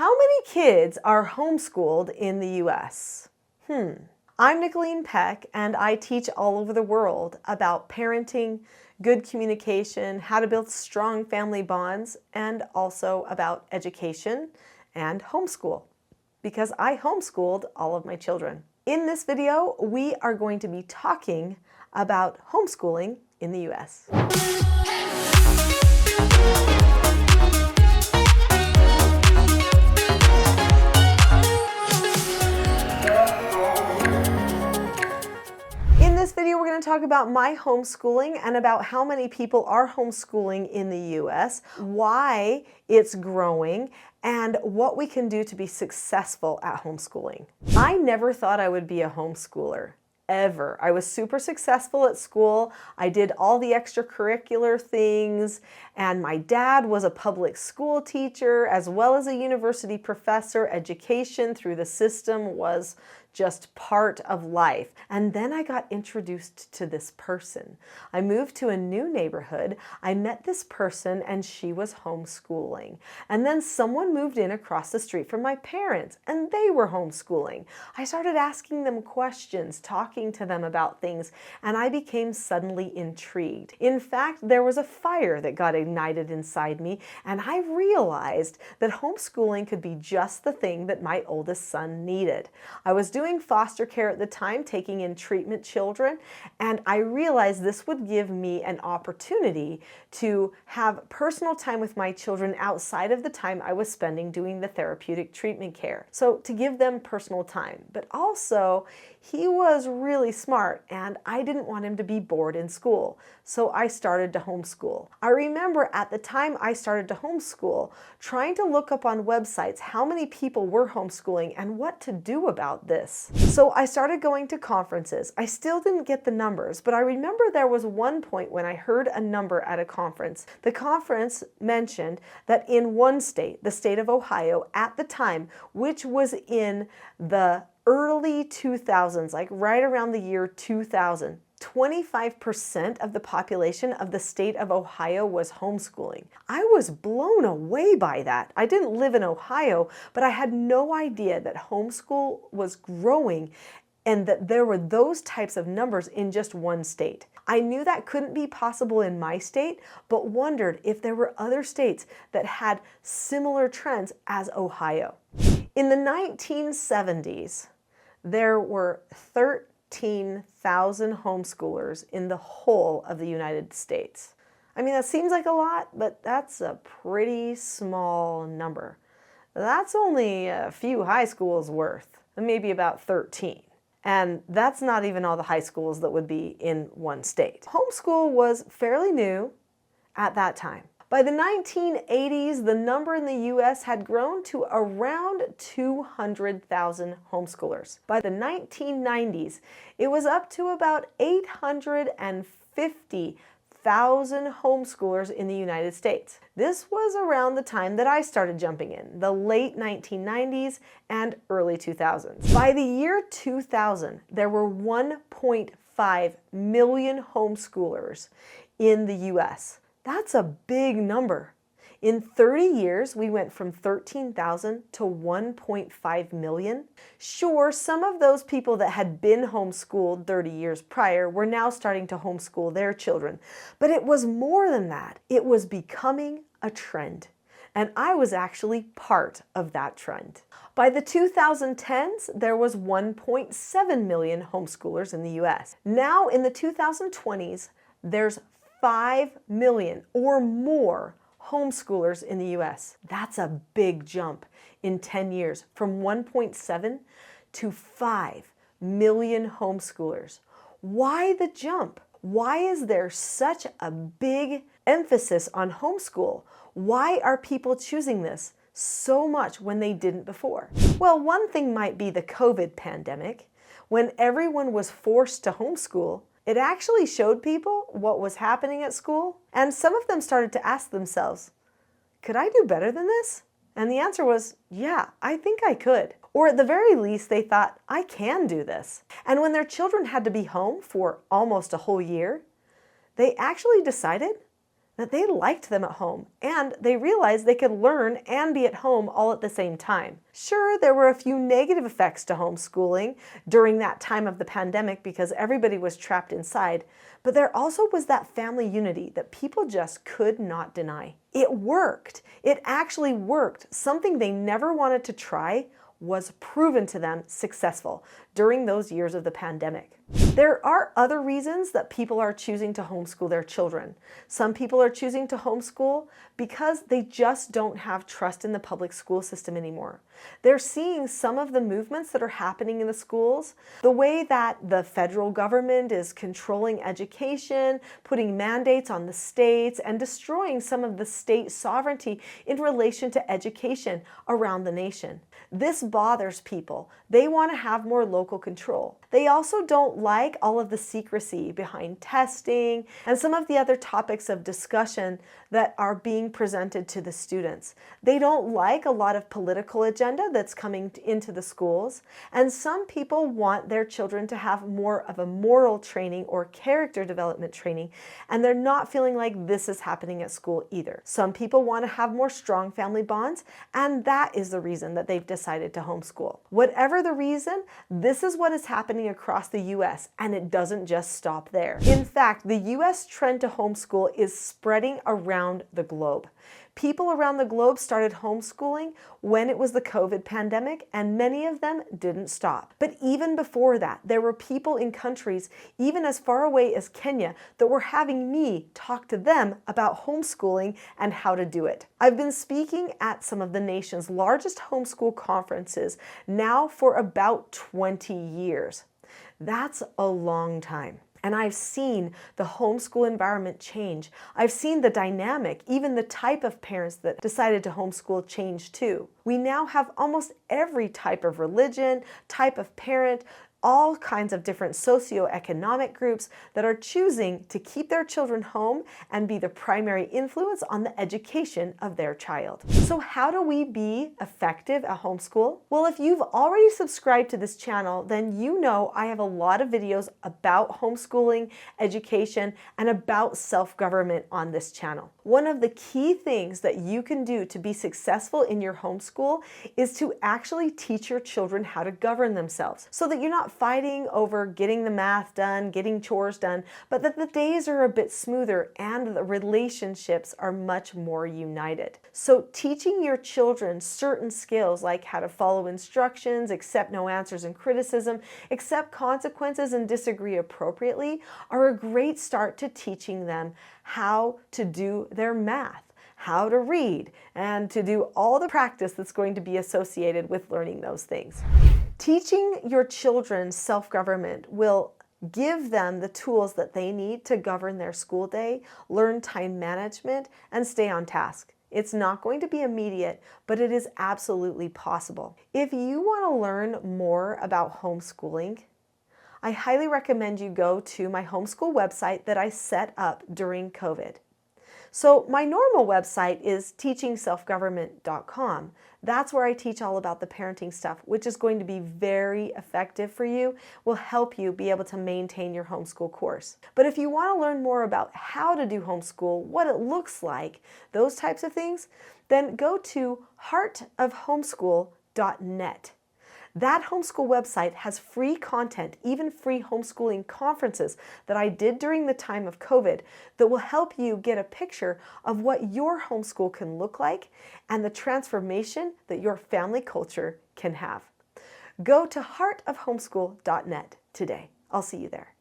How many kids are homeschooled in the U.S.? I'm Nicholeen Peck, and I teach all over the world about parenting, good communication, how to build strong family bonds, and also about education and homeschool, because I homeschooled all of my children. In this video, we are going to be talking about homeschooling in the U.S. In this video, we're going to talk about my homeschooling and about how many people are homeschooling in the U.S., why it's growing, and what we can do to be successful at homeschooling. I never thought I would be a homeschooler. Ever. I was super successful at school. I did all the extracurricular things, and my dad was a public school teacher as well as a university professor. Education through the system was just part of life. And then I got introduced to this person. I moved to a new neighborhood. I met this person and she was homeschooling. And then someone moved in across the street from my parents and they were homeschooling. I started asking them questions, talking to them about things, and I became suddenly intrigued. In fact, there was a fire that got ignited inside me, and I realized that homeschooling could be just the thing that my oldest son needed. I was doing foster care at the time, taking in treatment children, and I realized this would give me an opportunity to have personal time with my children outside of the time I was spending doing the therapeutic treatment care. So to give them personal time, but also he was really smart and I didn't want him to be bored in school. So I started to homeschool. I remember at the time I started to homeschool, trying to look up on websites how many people were homeschooling and what to do about this. So I started going to conferences. I still didn't get the numbers, but I remember there was one point when I heard a number at a conference. The conference mentioned that in one state, the state of Ohio, at the time, which was in the early 2000s, like right around the year 2000, 25% of the population of the state of Ohio was homeschooling. I was blown away by that. I didn't live in Ohio, but I had no idea that homeschool was growing and that there were those types of numbers in just one state. I knew that couldn't be possible in my state, but wondered if there were other states that had similar trends as Ohio. In the 1970s, there were 13,000 homeschoolers in the whole of the United States. I mean, that seems like a lot, but that's a pretty small number. That's only a few high schools worth, maybe about 13. And that's not even all the high schools that would be in one state. Homeschool was fairly new at that time. By the 1980s, the number in the U.S. had grown to around 200,000 homeschoolers. By the 1990s, it was up to about 850,000 homeschoolers in the United States. This was around the time that I started jumping in, the late 1990s and early 2000s. By the year 2000, there were 1.5 million homeschoolers in the U.S. That's a big number. In 30 years, we went from 13,000 to 1.5 million. Sure, some of those people that had been homeschooled 30 years prior were now starting to homeschool their children. But it was more than that. It was becoming a trend. And I was actually part of that trend. By the 2010s, there was 1.7 million homeschoolers in the U.S. Now in the 2020s, there's 5 million or more homeschoolers in the U.S. That's a big jump in 10 years, from 1.7 to 5 million homeschoolers. Why the jump? Why is there such a big emphasis on homeschool? Why are people choosing this so much when they didn't before? Well, one thing might be the COVID pandemic. When everyone was forced to homeschool, it actually showed people what was happening at school, and some of them started to ask themselves, could I do better than this? And the answer was, yeah, I think I could. Or at the very least, they thought, I can do this. And when their children had to be home for almost a whole year, they actually decided that they liked them at home, and they realized they could learn and be at home all at the same time. Sure, there were a few negative effects to homeschooling during that time of the pandemic because everybody was trapped inside, but there also was that family unity that people just could not deny. It worked. It actually worked. Something they never wanted to try was proven to them successful during those years of the pandemic. There are other reasons that people are choosing to homeschool their children. Some people are choosing to homeschool because they just don't have trust in the public school system anymore. They're seeing some of the movements that are happening in the schools, the way that the federal government is controlling education, putting mandates on the states, and destroying some of the state sovereignty in relation to education around the nation. This bothers people. They want to have more local control. They also don't like all of the secrecy behind testing and some of the other topics of discussion that are being presented to the students. They don't like a lot of political agenda that's coming into the schools, and some people want their children to have more of a moral training or character development training, and they're not feeling like this is happening at school either. Some people want to have more strong family bonds, and that is the reason that they've decided to homeschool. Whatever the reason, this is what is happening across the US, and it doesn't just stop there. In fact, the US trend to homeschool is spreading around the globe. People around the globe started homeschooling when it was the COVID pandemic, and many of them didn't stop. But even before that, there were people in countries, even as far away as Kenya, that were having me talk to them about homeschooling and how to do it. I've been speaking at some of the nation's largest homeschool conferences now for about 20 years. That's a long time. And I've seen the homeschool environment change. I've seen the dynamic, even the type of parents that decided to homeschool change too. We now have almost every type of religion, type of parent, all kinds of different socioeconomic groups that are choosing to keep their children home and be the primary influence on the education of their child. So how do we be effective at homeschool? Well, if you've already subscribed to this channel, then you know I have a lot of videos about homeschooling, education, and about self-government on this channel. One of the key things that you can do to be successful in your homeschool is to actually teach your children how to govern themselves so that you're not fighting over getting the math done, getting chores done, but that the days are a bit smoother and the relationships are much more united. So teaching your children certain skills like how to follow instructions, accept no answers and criticism, accept consequences and disagree appropriately are a great start to teaching them how to do their math, how to read, and to do all the practice that's going to be associated with learning those things. Teaching your children self-government will give them the tools that they need to govern their school day, learn time management, and stay on task. It's not going to be immediate, but it is absolutely possible. If you want to learn more about homeschooling, I highly recommend you go to my homeschool website that I set up during COVID. So my normal website is teachingselfgovernment.com. That's where I teach all about the parenting stuff, which is going to be very effective for you, will help you be able to maintain your homeschool course. But if you want to learn more about how to do homeschool, what it looks like, those types of things, then go to heartofhomeschool.net. That homeschool website has free content, even free homeschooling conferences that I did during the time of COVID that will help you get a picture of what your homeschool can look like and the transformation that your family culture can have. Go to heartofhomeschool.net today. I'll see you there.